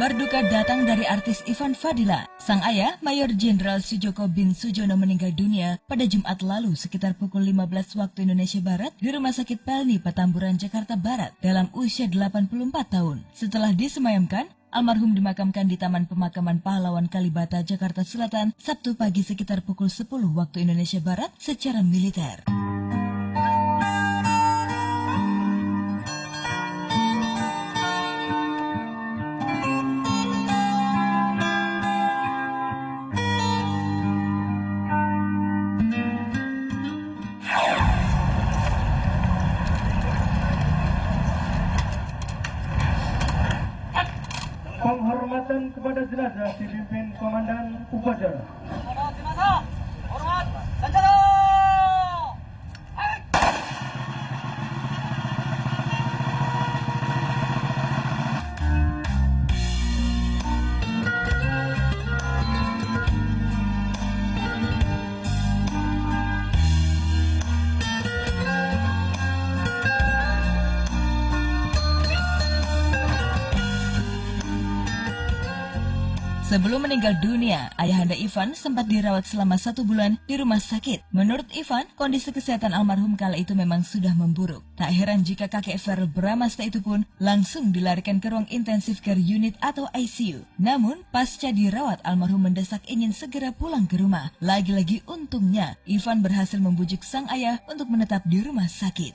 Kabar duka datang dari artis Ivan Fadila. Sang ayah, Mayor Jenderal Sujoko Bin Sujono meninggal dunia pada Jumat lalu sekitar pukul 15 waktu Indonesia Barat di Rumah Sakit Pelni, Petamburan, Jakarta Barat dalam usia 84 tahun. Setelah disemayamkan, almarhum dimakamkan di Taman Pemakaman Pahlawan Kalibata, Jakarta Selatan, Sabtu pagi sekitar pukul 10 waktu Indonesia Barat secara militer. Penghormatan kepada jenazah dipimpin Komandan Upacara. Hormat, Sanjaya! Sebelum meninggal dunia, ayahanda Ivan sempat dirawat selama 1 bulan di rumah sakit. Menurut Ivan, kondisi kesehatan almarhum kala itu memang sudah memburuk. Tak heran jika kakek Ferel Bramasta itu pun langsung dilarikan ke ruang intensive care unit atau ICU. Namun, pasca dirawat, almarhum mendesak ingin segera pulang ke rumah. Lagi-lagi untungnya, Ivan berhasil membujuk sang ayah untuk menetap di rumah sakit.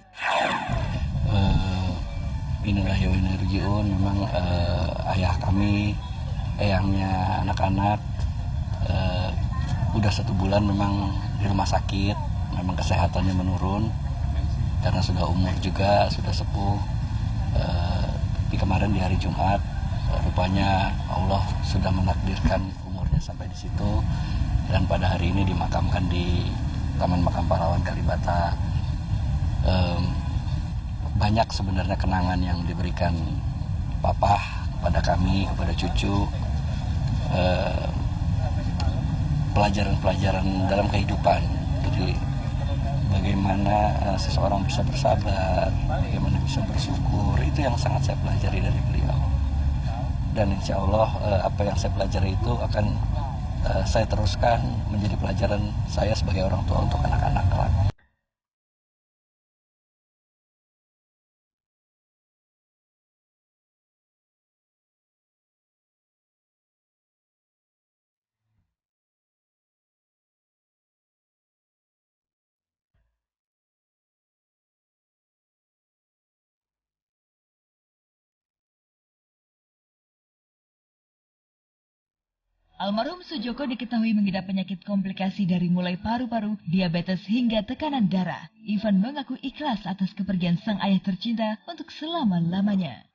Inilah Yowinarjiun, memang ayah kami, eyangnya anak-anak udah 1 bulan memang di rumah sakit, memang kesehatannya menurun karena sudah umur juga, sudah sepuh. Di kemarin di hari Jumat, rupanya Allah sudah menakdirkan umurnya sampai di situ, dan pada hari ini dimakamkan di Taman Makam Pahlawan Kalibata. Banyak sebenarnya kenangan yang diberikan Papa kepada kami, kepada cucu, pelajaran-pelajaran dalam kehidupan. Jadi bagaimana seseorang bisa bersabar, bagaimana bisa bersyukur, itu yang sangat saya pelajari dari beliau. Dan insya Allah apa yang saya pelajari itu akan saya teruskan menjadi pelajaran saya sebagai orang tua untuk anak-anak kelak. Almarhum Sujoko diketahui mengidap penyakit komplikasi dari mulai paru-paru, diabetes hingga tekanan darah. Ivan mengaku ikhlas atas kepergian sang ayah tercinta untuk selama-lamanya.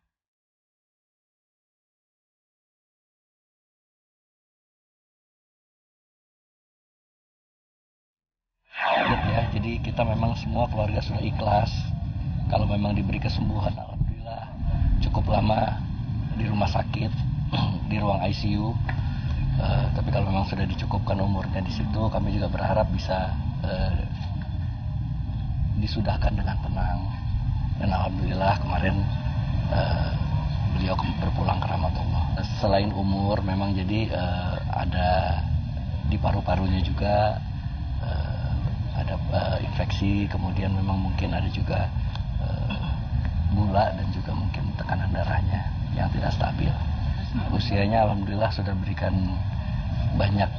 Ya, jadi kita memang semua keluarga sudah ikhlas. Kalau memang diberi kesembuhan, alhamdulillah. Cukup lama di rumah sakit, di ruang ICU. Tapi kalau memang sudah dicukupkan umurnya di situ, kami juga berharap bisa disudahkan dengan tenang. Dan alhamdulillah kemarin beliau berpulang ke rahmatullah. Selain umur, memang jadi ada di paru-parunya juga ada infeksi, kemudian memang mungkin ada juga gula dan juga mungkin tekanan darahnya yang tidak stabil. Usianya alhamdulillah sudah berikan banyak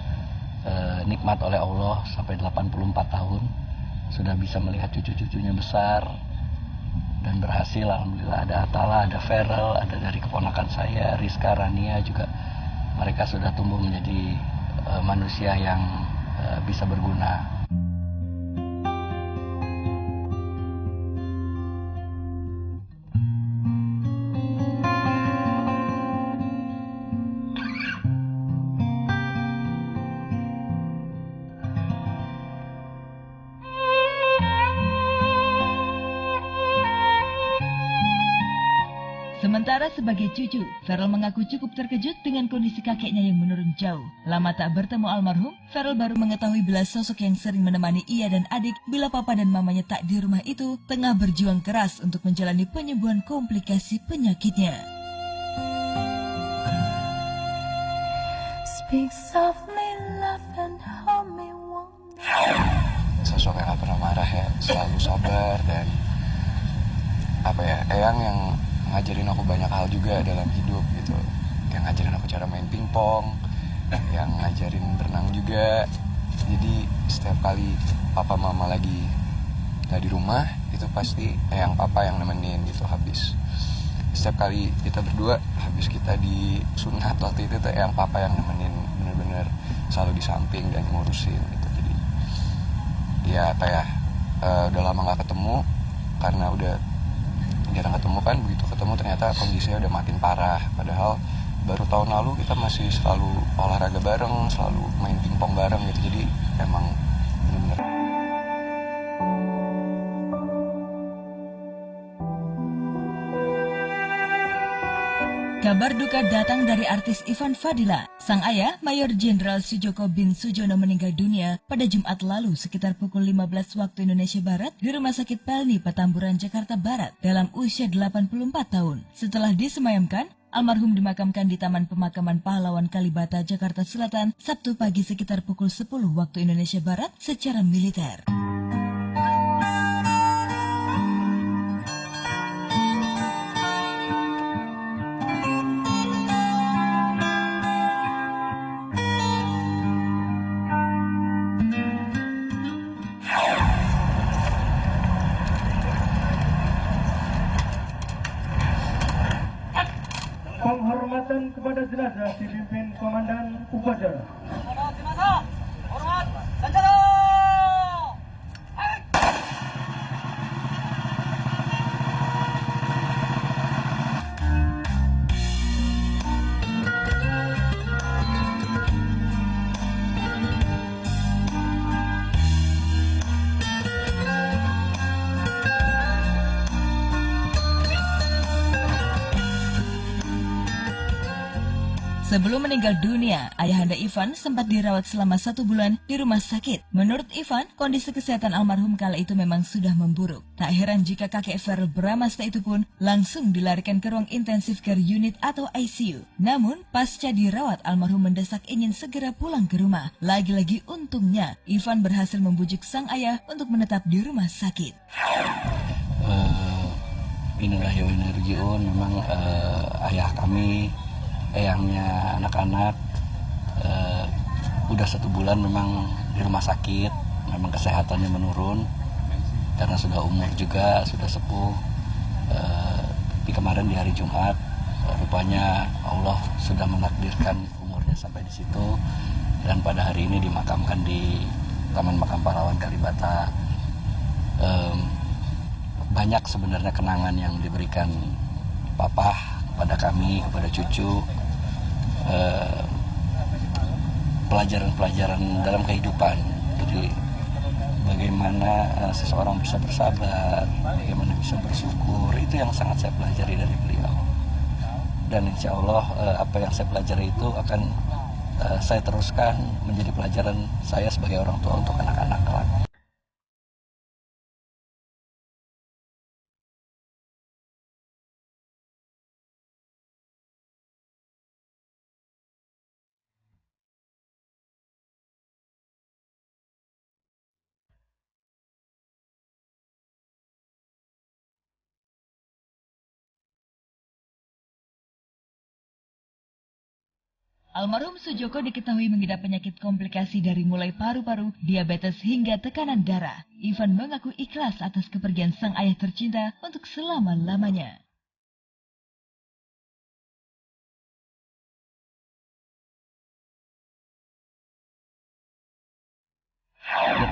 nikmat oleh Allah sampai 84 tahun. Sudah bisa melihat cucu-cucunya besar dan berhasil, alhamdulillah. Ada Atala, ada Ferel, ada dari keponakan saya, Rizka, Rania juga. Mereka sudah tumbuh menjadi manusia yang bisa berguna. Sementara sebagai cucu, Ferel mengaku cukup terkejut dengan kondisi kakeknya yang menurun jauh. Lama tak bertemu almarhum, Ferel baru mengetahui bila sosok yang sering menemani ia dan adik bila papa dan mamanya tak di rumah itu tengah berjuang keras untuk menjalani penyembuhan komplikasi penyakitnya. Speak softly, love and hold me warm. Sosok yang gak pernah marah ya, selalu sabar dan Eyang yang ngajarin aku banyak hal juga dalam hidup gitu. Yang ngajarin aku cara main pingpong, yang ngajarin berenang juga. Jadi setiap kali papa mama lagi gak di rumah, itu pasti Eyang papa yang nemenin gitu habis. Setiap kali kita berdua habis kita di sunat waktu itu tuh Eyang papa yang nemenin, bener-bener selalu di samping dan ngurusin gitu. Jadi ya udah lama gak ketemu karena udah jarang ketemu kan. Begitu ketemu ternyata kondisinya udah makin parah, padahal baru tahun lalu kita masih selalu olahraga bareng, selalu main pingpong bareng gitu. Jadi emang bener-bener. Kabar duka datang dari artis Ivan Fadila. Sang ayah, Mayor Jenderal Sujoko Bin Sujono meninggal dunia pada Jumat lalu sekitar pukul 15 waktu Indonesia Barat di Rumah Sakit Pelni, Petamburan, Jakarta Barat dalam usia 84 tahun. Setelah disemayamkan, almarhum dimakamkan di Taman Pemakaman Pahlawan Kalibata, Jakarta Selatan, Sabtu pagi sekitar pukul 10 waktu Indonesia Barat secara militer. Penghormatan kepada jenazah dipimpin Komandan Upacara. Hormat, Sanjaya! Sebelum meninggal dunia, ayahanda Ivan sempat dirawat selama 1 bulan di rumah sakit. Menurut Ivan, kondisi kesehatan almarhum kala itu memang sudah memburuk. Tak heran jika kakek Verl Bramasta itu pun langsung dilarikan ke ruang intensive care unit atau ICU. Namun, pasca dirawat, almarhum mendesak ingin segera pulang ke rumah. Lagi-lagi untungnya, Ivan berhasil membujuk sang ayah untuk menetap di rumah sakit. Inilah yang Energiun, memang ayah kami, eyangnya anak-anak udah 1 bulan memang di rumah sakit. Memang kesehatannya menurun karena sudah umur juga, sudah sepuh. Tapi kemarin di hari Jumat rupanya Allah sudah menakdirkan umurnya sampai di situ, dan pada hari ini dimakamkan di Taman Makam Pahlawan Kalibata. Banyak sebenarnya kenangan yang diberikan papa kepada kami, kepada cucu, pelajaran-pelajaran dalam kehidupan. Jadi bagaimana seseorang bisa bersabar, bagaimana bisa bersyukur, itu yang sangat saya pelajari dari beliau. Dan insya Allah apa yang saya pelajari itu akan saya teruskan menjadi pelajaran saya sebagai orang tua untuk anak-anak kelak. Almarhum Sujoko diketahui mengidap penyakit komplikasi dari mulai paru-paru, diabetes hingga tekanan darah. Ivan mengaku ikhlas atas kepergian sang ayah tercinta untuk selama-lamanya.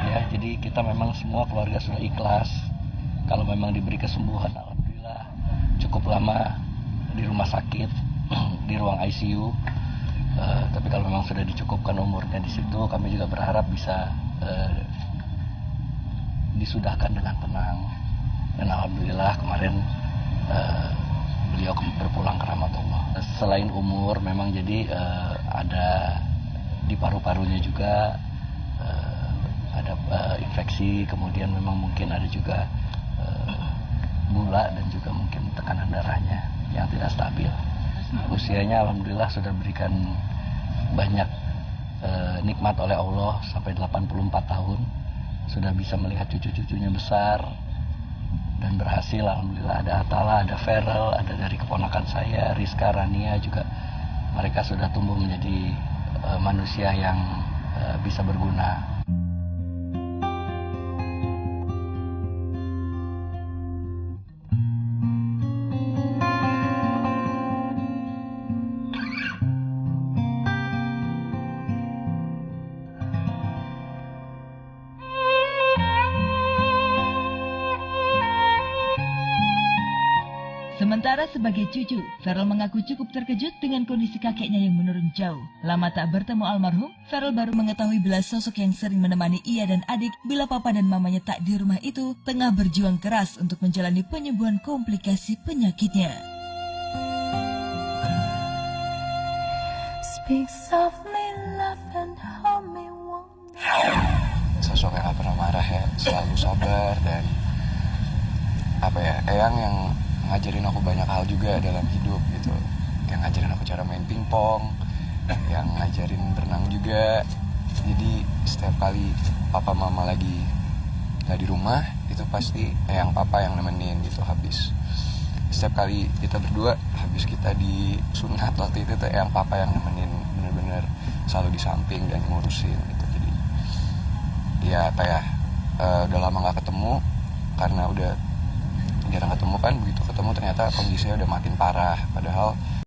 Ya, jadi kita memang semua keluarga sudah ikhlas. Kalau memang diberi kesembuhan, alhamdulillah. Cukup lama di rumah sakit, di ruang ICU. Tapi kalau memang sudah dicukupkan umurnya di situ, kami juga berharap bisa disudahkan dengan tenang. Dan alhamdulillah kemarin beliau berpulang ke rahmat Allah. Selain umur, memang jadi ada di paru-parunya juga ada infeksi, kemudian memang mungkin ada juga gula dan juga mungkin tekanan darahnya yang tidak stabil. Usianya alhamdulillah sudah berikan banyak nikmat oleh Allah sampai 84 tahun. Sudah bisa melihat cucu-cucunya besar dan berhasil, alhamdulillah. Ada Atala, ada Feral, ada dari keponakan saya Rizka, Rania juga. Mereka sudah tumbuh menjadi manusia yang bisa berguna. Sementara sebagai cucu, Feral mengaku cukup terkejut dengan kondisi kakeknya yang menurun jauh. Lama tak bertemu almarhum, Feral baru mengetahui bila sosok yang sering menemani ia dan adik bila papa dan mamanya tak di rumah itu tengah berjuang keras untuk menjalani penyembuhan komplikasi penyakitnya. Speak softly, love and hold me warm. Sosok yang gak pernah marah ya, selalu sabar dan Eyang yang ngajarin aku banyak hal juga dalam hidup gitu. Yang ngajarin aku cara main pingpong, yang ngajarin berenang juga. Jadi setiap kali papa mama lagi nggak di rumah, itu pasti Eyang papa yang nemenin gitu habis. Setiap kali kita berdua habis kita di sunat waktu itu tuh Eyang papa yang nemenin, bener-bener selalu di samping dan ngurusin gitu. Jadi ya udah lama nggak ketemu karena udah jarang ketemu kan, begitu ketemu ternyata kondisinya udah makin parah, padahal